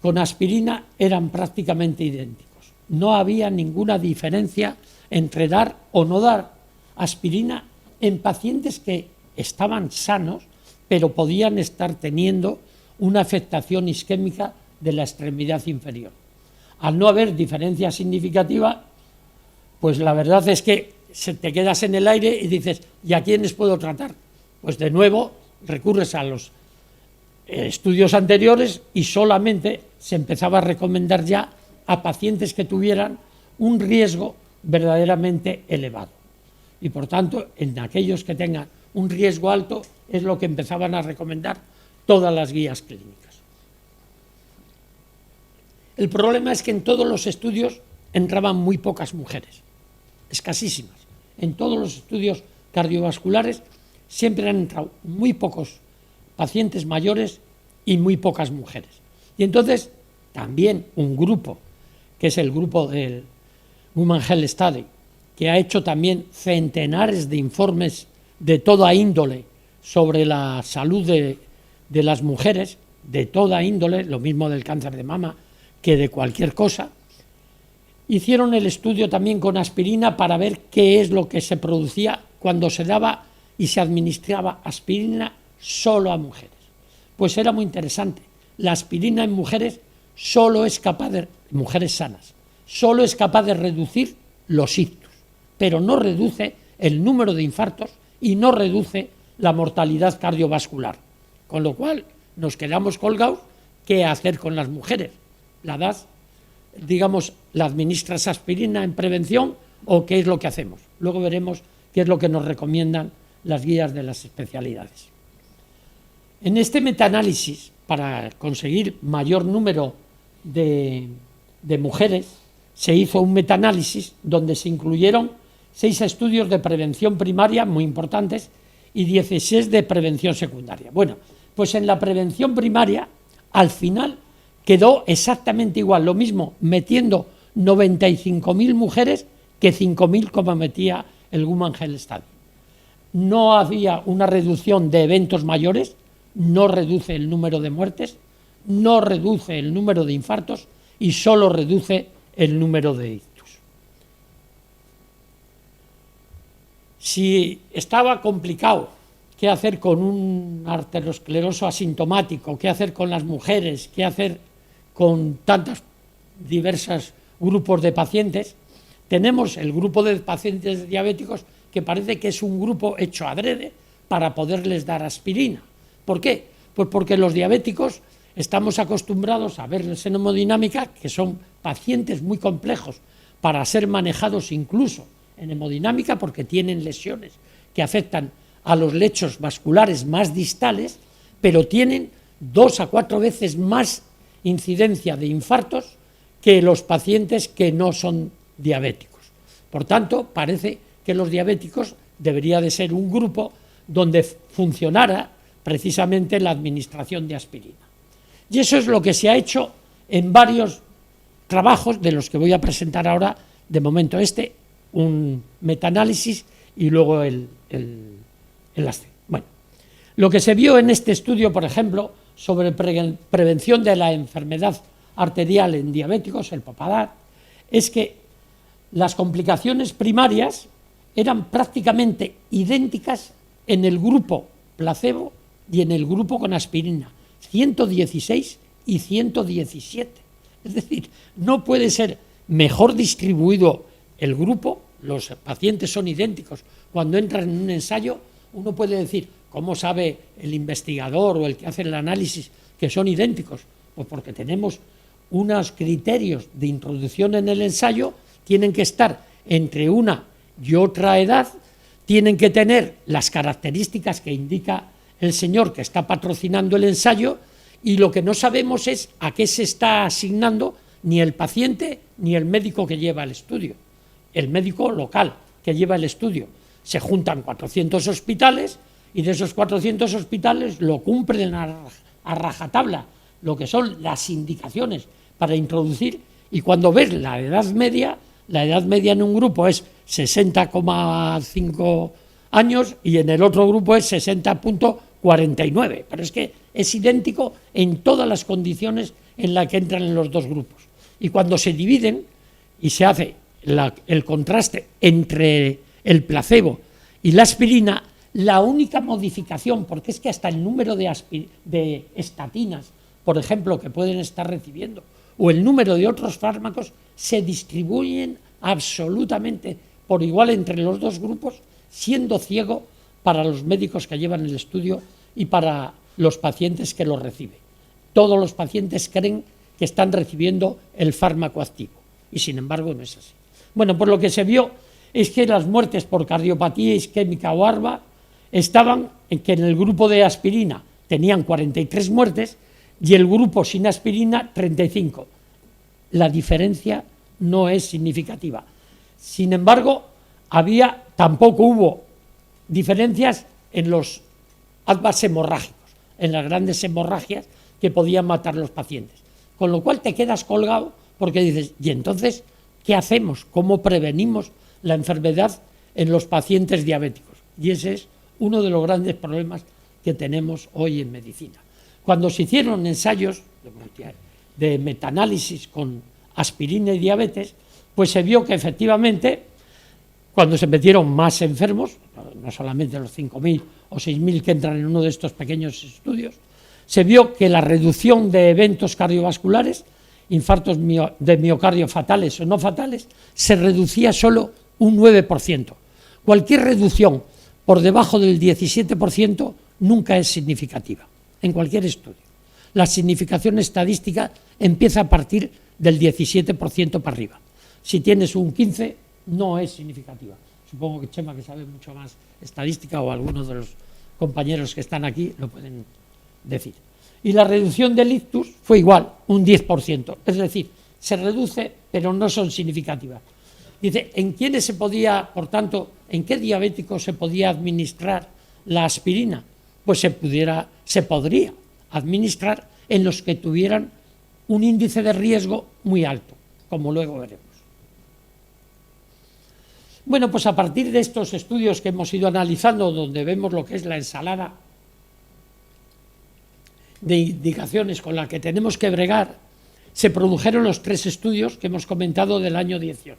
con aspirina, eran prácticamente idénticos. No había ninguna diferencia entre dar o no dar aspirina en pacientes que estaban sanos, pero podían estar teniendo una afectación isquémica de la extremidad inferior. Al no haber diferencia significativa, pues la verdad es que te quedas en el aire y dices, ¿y a quiénes puedo tratar? Pues de nuevo recurres a los estudios anteriores y solamente se empezaba a recomendar ya a pacientes que tuvieran un riesgo verdaderamente elevado. Y por tanto, en aquellos que tengan un riesgo alto es lo que empezaban a recomendar todas las guías clínicas. El problema es que en todos los estudios entraban muy pocas mujeres, escasísimas. En todos los estudios cardiovasculares siempre han entrado muy pocos pacientes mayores y muy pocas mujeres. Y entonces también un grupo, que es el grupo del Women Health Study, que ha hecho también centenares de informes de toda índole sobre la salud de las mujeres, de toda índole, lo mismo del cáncer de mama que de cualquier cosa, hicieron el estudio también con aspirina para ver qué es lo que se producía cuando se daba y se administraba aspirina solo a mujeres. Pues era muy interesante. La aspirina en mujeres solo es capaz de, mujeres sanas, solo es capaz de reducir los ictus, pero no reduce el número de infartos y no reduce la mortalidad cardiovascular. Con lo cual nos quedamos colgados, ¿qué hacer con las mujeres? ¿La das, digamos, la administras aspirina en prevención o qué es lo que hacemos? Luego veremos qué es lo que nos recomiendan las guías de las especialidades. En este metaanálisis, para conseguir mayor número de mujeres, se hizo un metaanálisis donde se incluyeron 6 estudios de prevención primaria muy importantes y 16 de prevención secundaria. Bueno, pues en la prevención primaria, al final quedó exactamente igual, lo mismo metiendo 95.000 mujeres que 5.000 como metía el Guttmacher Study. No había una reducción de eventos mayores, no reduce el número de muertes, no reduce el número de infartos y solo reduce el número de ictus. Si estaba complicado qué hacer con un arterioscleroso asintomático, qué hacer con las mujeres, qué hacer con tantos diversos grupos de pacientes, tenemos el grupo de pacientes diabéticos que parece que es un grupo hecho adrede para poderles dar aspirina. ¿Por qué? Pues porque los diabéticos estamos acostumbrados a ver en hemodinámica que son pacientes muy complejos para ser manejados incluso en hemodinámica porque tienen lesiones que afectan a los lechos vasculares más distales, pero tienen 2 a 4 veces más incidencia de infartos que los pacientes que no son diabéticos. Por tanto, parece que los diabéticos debería de ser un grupo donde funcionara precisamente la administración de aspirina. Y eso es lo que se ha hecho en varios trabajos de los que voy a presentar ahora, de momento un metaanálisis y luego el bueno, lo que se vio en este estudio, por ejemplo, sobre prevención de la enfermedad arterial en diabéticos, el POPADAR, es que las complicaciones primarias eran prácticamente idénticas en el grupo placebo y en el grupo con aspirina, 116 y 117. Es decir, no puede ser mejor distribuido el grupo, los pacientes son idénticos. Cuando entran en un ensayo, uno puede decir, ¿cómo sabe el investigador o el que hace el análisis que son idénticos? Pues porque tenemos unos criterios de introducción en el ensayo, tienen que estar entre una y otra edad, tienen que tener las características que indica el señor que está patrocinando el ensayo, y lo que no sabemos es a qué se está asignando ni el paciente ni el médico que lleva el estudio. El médico local que lleva el estudio. Se juntan 400 hospitales y de esos 400 hospitales lo cumplen a rajatabla lo que son las indicaciones para introducir, y cuando ves la edad media en un grupo es 60,5 años y en el otro grupo es 60,49, pero es que es idéntico en todas las condiciones en las que entran en los dos grupos. Y cuando se dividen y se hace el contraste entre el placebo y la aspirina, la única modificación, porque es que hasta el número de estatinas, por ejemplo, que pueden estar recibiendo, o el número de otros fármacos, se distribuyen absolutamente por igual entre los dos grupos, siendo ciego para los médicos que llevan el estudio y para los pacientes que lo reciben. Todos los pacientes creen que están recibiendo el fármaco activo, y sin embargo no es así. Bueno, pues lo que se vio es que las muertes por cardiopatía isquémica o ARVA estaban en que en el grupo de aspirina tenían 43 muertes y el grupo sin aspirina 35. La diferencia no es significativa. Sin embargo, tampoco hubo diferencias en los ADVAs hemorrágicos, en las grandes hemorragias que podían matar a los pacientes. Con lo cual te quedas colgado porque dices, ¿y entonces qué hacemos? ¿Cómo prevenimos la enfermedad en los pacientes diabéticos? Y ese es uno de los grandes problemas que tenemos hoy en medicina. Cuando se hicieron ensayos de metaanálisis con aspirina y diabetes, pues se vio que efectivamente, cuando se metieron más enfermos, no solamente los 5.000 o 6.000 que entran en uno de estos pequeños estudios, se vio que la reducción de eventos cardiovasculares, infartos de miocardio fatales o no fatales, se reducía solo un 9%. Cualquier reducción por debajo del 17% nunca es significativa, en cualquier estudio. La significación estadística empieza a partir del 17% para arriba. Si tienes un 15%, no es significativa. Supongo que Chema, que sabe mucho más estadística, o algunos de los compañeros que están aquí lo pueden decir. Y la reducción del ictus fue igual, un 10%. Es decir, se reduce, pero no son significativas. Dice, ¿en quiénes se podía, por tanto, en qué diabéticos se podía administrar la aspirina? Pues se podría administrar en los que tuvieran un índice de riesgo muy alto, como luego veremos. Bueno, pues a partir de estos estudios que hemos ido analizando, donde vemos lo que es la ensalada de indicaciones con la que tenemos que bregar, se produjeron los 3 estudios que hemos comentado del año 18.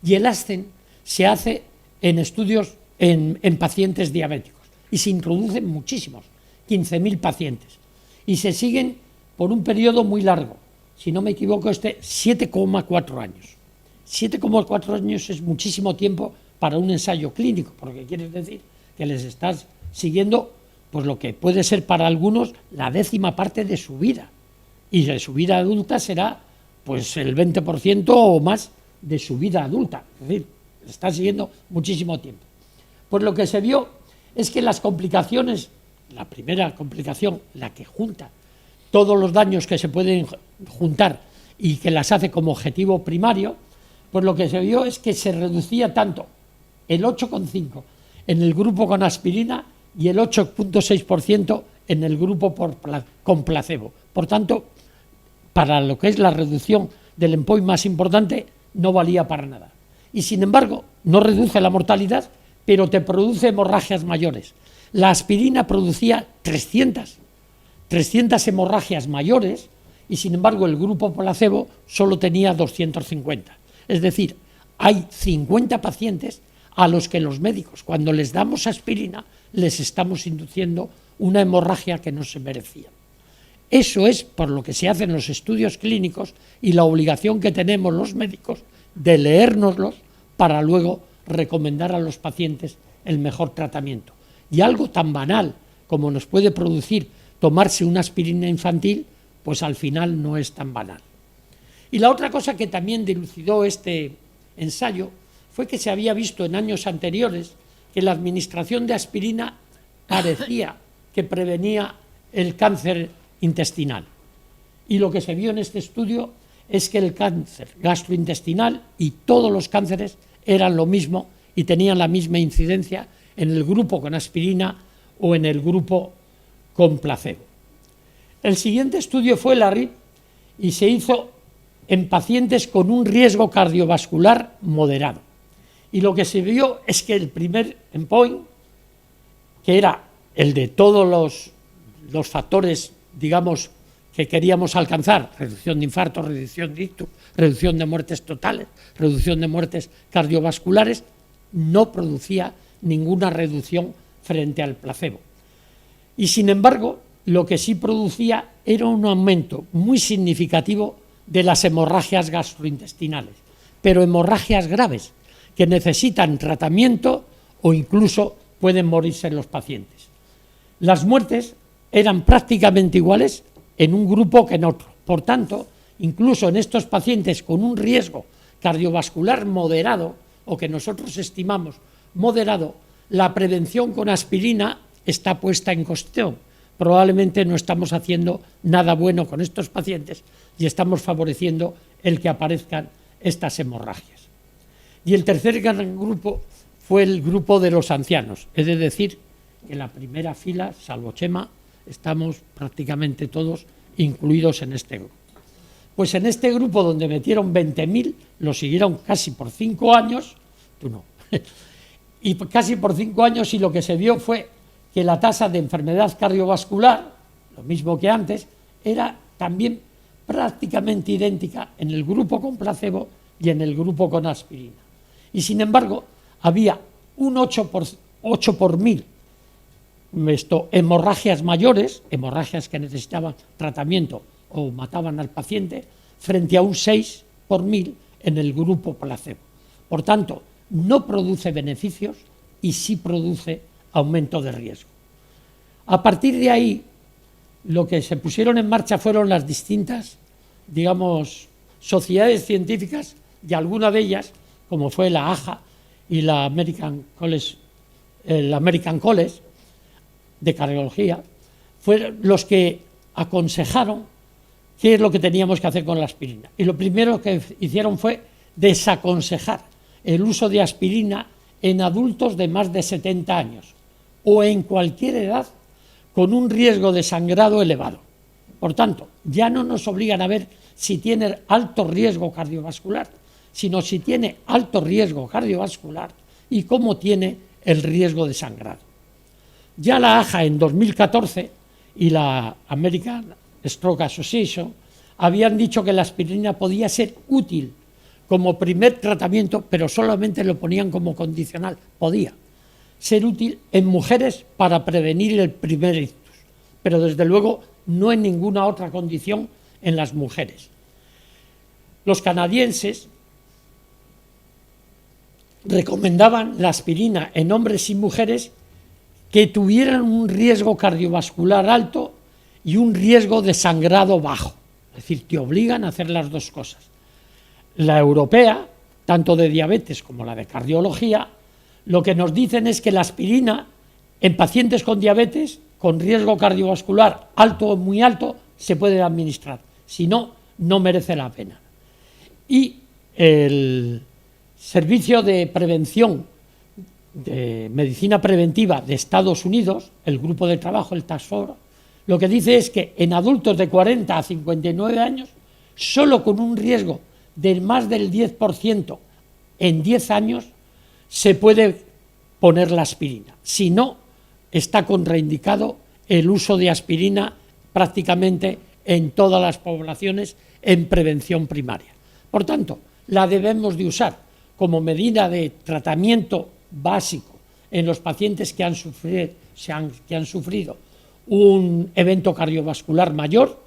Y el ASCEN se hace en estudios en pacientes diabéticos y se introducen muchísimos, 15.000 pacientes. Y se siguen por un periodo muy largo, si no me equivoco, 7,4 años. 7,4 años es muchísimo tiempo para un ensayo clínico, porque quiere decir que les estás siguiendo pues lo que puede ser para algunos la 10ª parte de su vida, y de su vida adulta será pues el 20% o más de su vida adulta, es decir, está siguiendo muchísimo tiempo. Pues lo que se vio es que las complicaciones, la primera complicación, la que junta todos los daños que se pueden juntar y que las hace como objetivo primario, pues lo que se vio es que se reducía tanto el 8,5% en el grupo con aspirina y el 8,6% en el grupo con placebo. Por tanto, para lo que es la reducción del endpoint más importante, no valía para nada. Y sin embargo, no reduce la mortalidad, pero te produce hemorragias mayores. La aspirina producía 300 hemorragias mayores y sin embargo el grupo placebo solo tenía 250. Es decir, hay 50 pacientes a los que los médicos, cuando les damos aspirina, les estamos induciendo una hemorragia que no se merecían. Eso es por lo que se hacen los estudios clínicos y la obligación que tenemos los médicos de leérnoslos para luego recomendar a los pacientes el mejor tratamiento. Y algo tan banal como nos puede producir tomarse una aspirina infantil, pues al final no es tan banal. Y la otra cosa que también dilucidó este ensayo fue que se había visto en años anteriores que la administración de aspirina parecía que prevenía el cáncer intestinal. Y lo que se vio en este estudio es que el cáncer gastrointestinal y todos los cánceres eran lo mismo y tenían la misma incidencia en el grupo con aspirina o en el grupo con placebo. El siguiente estudio fue el ARRIB y se hizo en pacientes con un riesgo cardiovascular moderado. Y lo que se vio es que el primer endpoint, que era el de todos los factores, digamos, que queríamos alcanzar, reducción de infartos, reducción de ictus, reducción de muertes totales, reducción de muertes cardiovasculares, no producía ninguna reducción frente al placebo. Y sin embargo, lo que sí producía era un aumento muy significativo de las hemorragias gastrointestinales, pero hemorragias graves que necesitan tratamiento o incluso pueden morirse los pacientes. Las muertes eran prácticamente iguales en un grupo que en otro. Por tanto, incluso en estos pacientes con un riesgo cardiovascular moderado, o que nosotros estimamos moderado, la prevención con aspirina está puesta en cuestión. Probablemente no estamos haciendo nada bueno con estos pacientes y estamos favoreciendo el que aparezcan estas hemorragias. Y el tercer gran grupo fue el grupo de los ancianos, es decir, que en la primera fila, salvo Chema, estamos prácticamente todos incluidos en este grupo. Pues en este grupo donde metieron 20.000, lo siguieron casi por 5 años, tú no, y casi por 5 años, y lo que se vio fue que la tasa de enfermedad cardiovascular, lo mismo que antes, era también prácticamente idéntica en el grupo con placebo y en el grupo con aspirina. Y sin embargo, había un 8 por 1000 hemorragias mayores, hemorragias que necesitaban tratamiento o mataban al paciente, frente a un 6 por 1000 en el grupo placebo. Por tanto, no produce beneficios y sí produce aumento de riesgo. A partir de ahí, lo que se pusieron en marcha fueron las distintas, digamos, sociedades científicas, y alguna de ellas, como fue la AHA y la American College de Cardiología, fueron los que aconsejaron qué es lo que teníamos que hacer con la aspirina. Y lo primero que hicieron fue desaconsejar el uso de aspirina en adultos de más de 70 años o en cualquier edad con un riesgo de sangrado elevado. Por tanto, ya no nos obligan a ver si tiene alto riesgo cardiovascular, sino si tiene alto riesgo cardiovascular y cómo tiene el riesgo de sangrado. Ya la AJA en 2014 y la American Stroke Association habían dicho que la aspirina podía ser útil como primer tratamiento, pero solamente lo ponían como condicional. Podía ser útil en mujeres para prevenir el primer ictus, pero desde luego no en ninguna otra condición en las mujeres. Los canadienses recomendaban la aspirina en hombres y mujeres que tuvieran un riesgo cardiovascular alto y un riesgo de sangrado bajo. Es decir, te obligan a hacer las dos cosas. La europea, tanto de diabetes como la de cardiología, lo que nos dicen es que la aspirina en pacientes con diabetes, con riesgo cardiovascular alto o muy alto, se puede administrar. Si no, no merece la pena. Y el Servicio de Prevención de Medicina Preventiva de Estados Unidos, el grupo de trabajo, el Task Force, lo que dice es que en adultos de 40 a 59 años, solo con un riesgo de más del 10% en 10 años, se puede poner la aspirina. Si no, está contraindicado el uso de aspirina prácticamente en todas las poblaciones en prevención primaria. Por tanto, la debemos de usar como medida de tratamiento básico en los pacientes que han sufrido un evento cardiovascular mayor,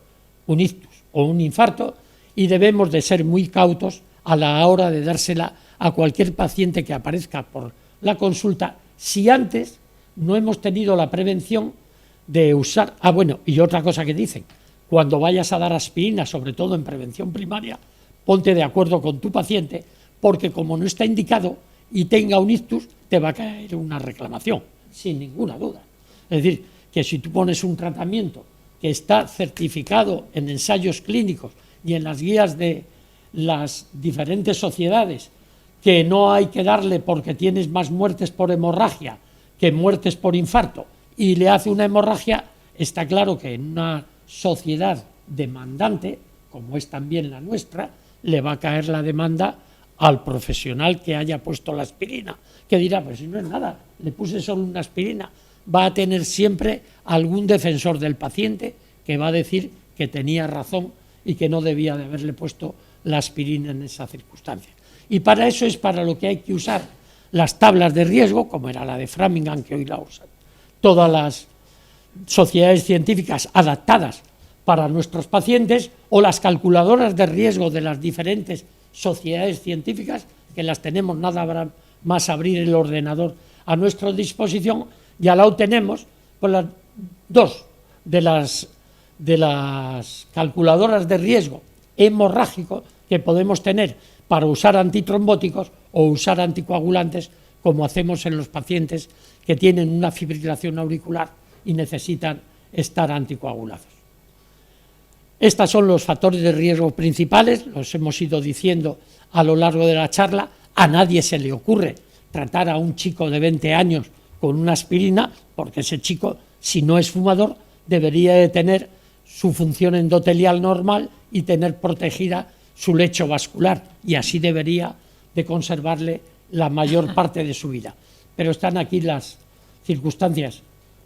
un ictus o un infarto, y debemos de ser muy cautos a la hora de dársela a cualquier paciente que aparezca por la consulta, si antes no hemos tenido la prevención de usar. Bueno, y otra cosa que dicen, cuando vayas a dar aspirina, sobre todo en prevención primaria, ponte de acuerdo con tu paciente, porque como no está indicado y tenga un ictus, te va a caer una reclamación, sin ninguna duda. Es decir, que si tú pones un tratamiento que está certificado en ensayos clínicos y en las guías de las diferentes sociedades, que no hay que darle porque tienes más muertes por hemorragia que muertes por infarto, y le hace una hemorragia, está claro que en una sociedad demandante, como es también la nuestra, le va a caer la demanda al profesional que haya puesto la aspirina, que dirá, pues si no es nada, le puse solo una aspirina. Va a tener siempre algún defensor del paciente que va a decir que tenía razón y que no debía de haberle puesto la aspirina en esa circunstancia. Y para eso es para lo que hay que usar las tablas de riesgo, como era la de Framingham, que hoy la usan todas las sociedades científicas adaptadas para nuestros pacientes, o las calculadoras de riesgo de las diferentes sociedades científicas, que las tenemos nada más abrir el ordenador a nuestra disposición, y al lado tenemos pues, las dos de las calculadoras de riesgo hemorrágico que podemos tener para usar antitrombóticos o usar anticoagulantes, como hacemos en los pacientes que tienen una fibrilación auricular y necesitan estar anticoagulados. Estos son los factores de riesgo principales, los hemos ido diciendo a lo largo de la charla. A nadie se le ocurre tratar a un chico de 20 años con una aspirina, porque ese chico, si no es fumador, debería de tener su función endotelial normal y tener protegida su lecho vascular, y así debería de conservarle la mayor parte de su vida. Pero están aquí las circunstancias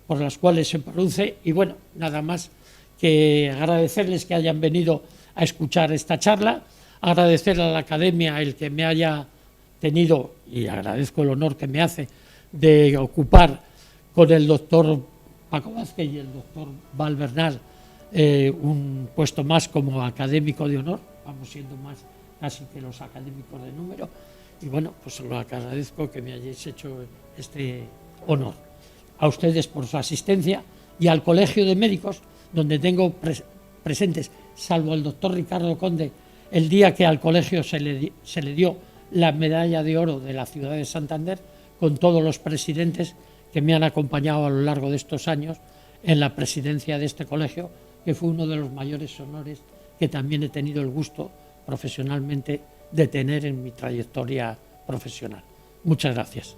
por las cuales se produce, y bueno, nada más que agradecerles que hayan venido a escuchar esta charla, agradecer a la Academia el que me haya tenido, y agradezco el honor que me hace, de ocupar con el doctor Paco Vázquez y el doctor Val Bernal un puesto más como académico de honor. Vamos siendo más casi que los académicos de número, y bueno, pues lo agradezco que me hayáis hecho este honor. A ustedes por su asistencia, y al Colegio de Médicos, donde tengo presentes, salvo el doctor Ricardo Conde, el día que al colegio se le dio la medalla de oro de la ciudad de Santander, con todos los presidentes que me han acompañado a lo largo de estos años en la presidencia de este colegio, que fue uno de los mayores honores que también he tenido el gusto profesionalmente de tener en mi trayectoria profesional. Muchas gracias.